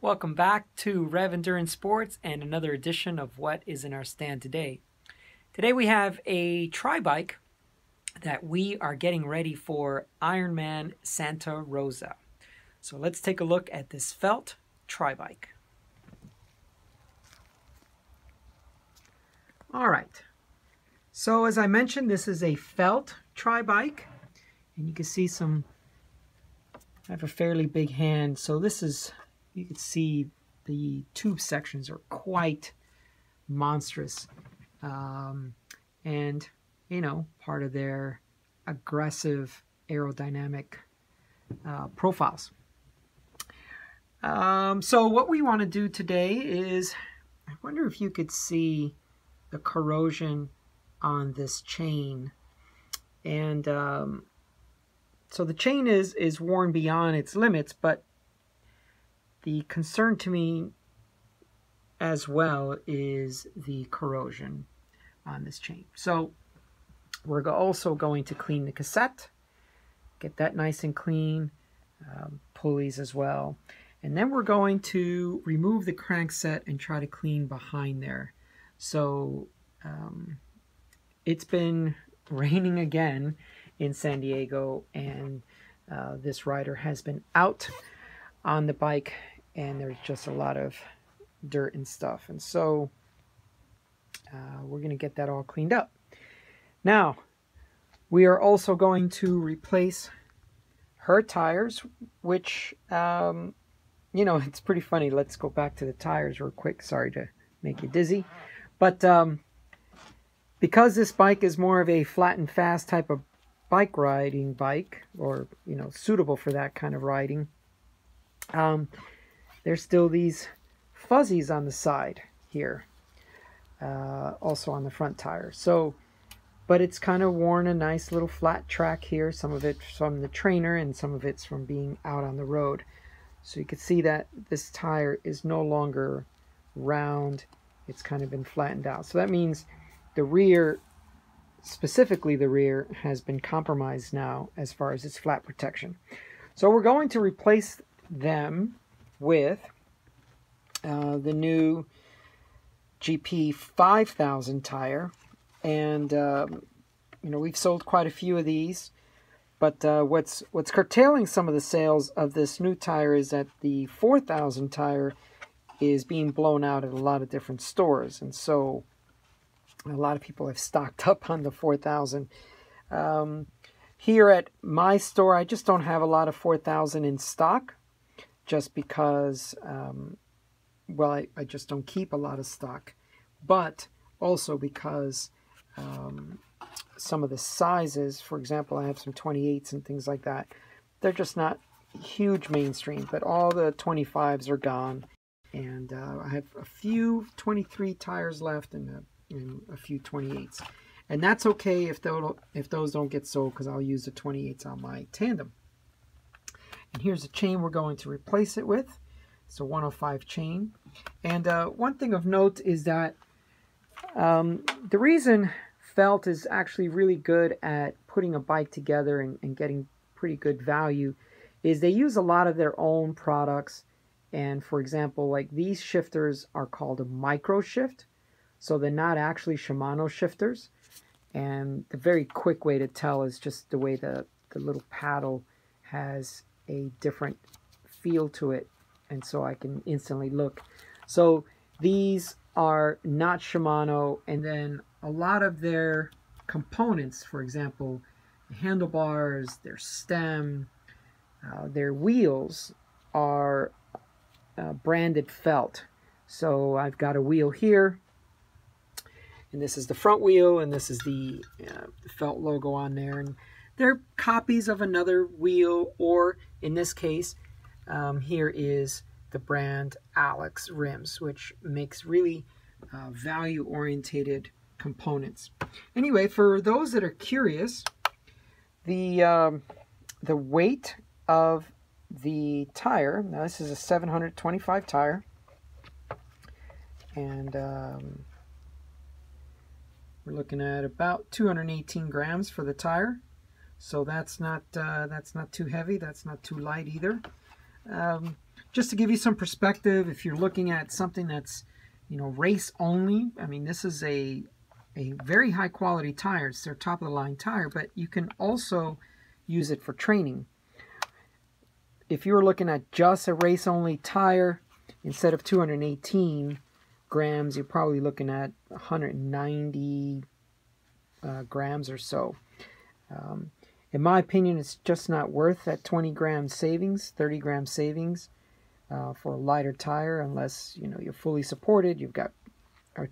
Welcome back to Rev Endurance Sports and another edition of what is in our stand today. Today we have a tri-bike that we are getting ready for Ironman Santa Rosa. So let's take a look at this felt tri-bike. All right. So as I mentioned, this is a felt tri-bike, and you can see I have a fairly big hand, so this is, you can see the tube sections are quite monstrous, and part of their aggressive aerodynamic profiles. So what we want to do today is, I wonder if you could see the corrosion on this chain, and so the chain is worn beyond its limits, but the concern to me as well is the corrosion on this chain. So we're also going to clean the cassette, get that nice and clean, pulleys as well. And then we're going to remove the crankset and try to clean behind there. So it's been raining again in San Diego, and this rider has been out on the bike, and there's just a lot of dirt and stuff, and so we're going to get that all cleaned up. Now we are also going to replace her tires, which it's pretty funny. Let's go back to the tires real quick. Sorry to make you dizzy, but because this bike is more of a flat and fast type of riding bike, or suitable for that kind of riding, there's still these fuzzies on the side here, also on the front tire. So, but it's kind of worn a nice little flat track here, some of it from the trainer and some of it's from being out on the road. So you can see that this tire is no longer round, it's kind of been flattened out. So that means the rear, specifically the rear, has been compromised now as far as its flat protection. So we're going to replace them with the new GP 5000 tire, and we've sold quite a few of these, but what's curtailing some of the sales of this new tire is that the 4000 tire is being blown out at a lot of different stores, and so a lot of people have stocked up on the 4000. Here at my store, I just don't have a lot of 4000 in stock, just because, I just don't keep a lot of stock, but also because some of the sizes, for example, I have some 28s and things like that, they're just not huge mainstream, but all the 25s are gone, and I have a few 23 tires left and a few 28s, and that's okay if those don't get sold, because I'll use the 28s on my tandem. And here's the chain we're going to replace it with. It's a 105 chain, and one thing of note is that the reason Felt is actually really good at putting a bike together and getting pretty good value is they use a lot of their own products. And for example, like these shifters are called a micro shift, so they're not actually Shimano shifters. And the very quick way to tell is just the way the little paddle has a different feel to it, and so I can instantly look. So these are not Shimano, and then a lot of their components, for example, the handlebars, their stem, their wheels are branded Felt. So I've got a wheel here, and this is the front wheel, and this is the Felt logo on there, and they're copies of another wheel, or in this case, here is the brand Alex rims, which makes really value-orientated components. Anyway, for those that are curious, the weight of the tire, now this is a 725 tire, and we're looking at about 218 grams for the tire. So that's not too heavy. That's not too light either. just to give you some perspective, if you're looking at something that's, you know, race only, I mean, this is a very high quality tire. It's their top of the line tire, but you can also use it for training. If you were looking at just a race only tire, instead of 218 grams, you're probably looking at 190 grams or so. In my opinion, it's just not worth that 20 gram savings, 30 gram savings for a lighter tire, unless, you know, you're fully supported, you've got a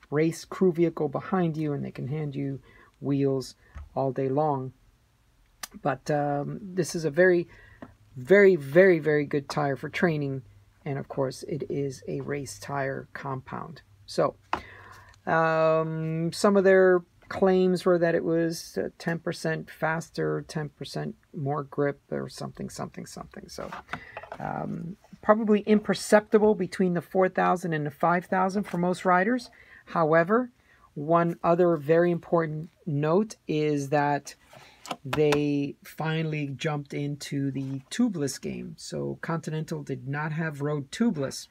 race crew vehicle behind you and they can hand you wheels all day long. But this is a very, very, very, very good tire for training, and of course it is a race tire compound. So some of their claims were that it was 10% faster, 10% more grip, or something. So probably imperceptible between the 4,000 and the 5,000 for most riders. However, one other very important note is that they finally jumped into the tubeless game. So Continental did not have road tubeless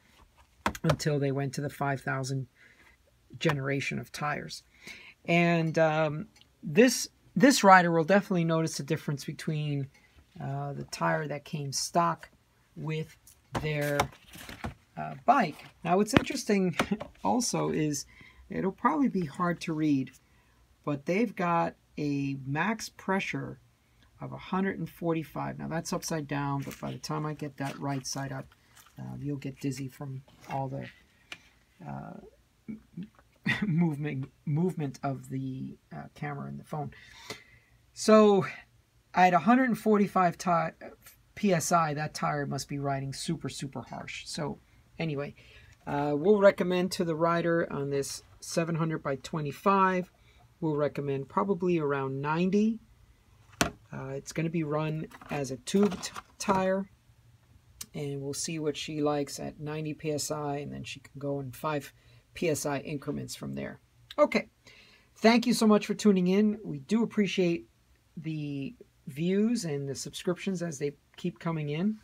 until they went to the 5,000 generation of tires. And this rider will definitely notice the difference between the tire that came stock with their bike. Now, what's interesting also is it'll probably be hard to read, but they've got a max pressure of 145. Now, that's upside down, but by the time I get that right side up, you'll get dizzy from all the movement of the camera and the phone. So at 145 PSI, that tire must be riding super, super harsh. So anyway, we'll recommend to the rider on this 700 by 25, we'll recommend probably around 90. It's going to be run as a tubed tire, and we'll see what she likes at 90 PSI, and then she can go in 5 PSI increments from there. Okay, thank you so much for tuning in. We do appreciate the views and the subscriptions as they keep coming in.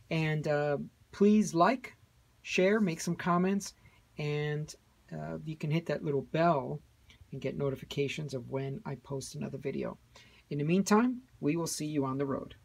And please like, share, make some comments, and you can hit that little bell and get notifications of when I post another video. In the meantime, we will see you on the road.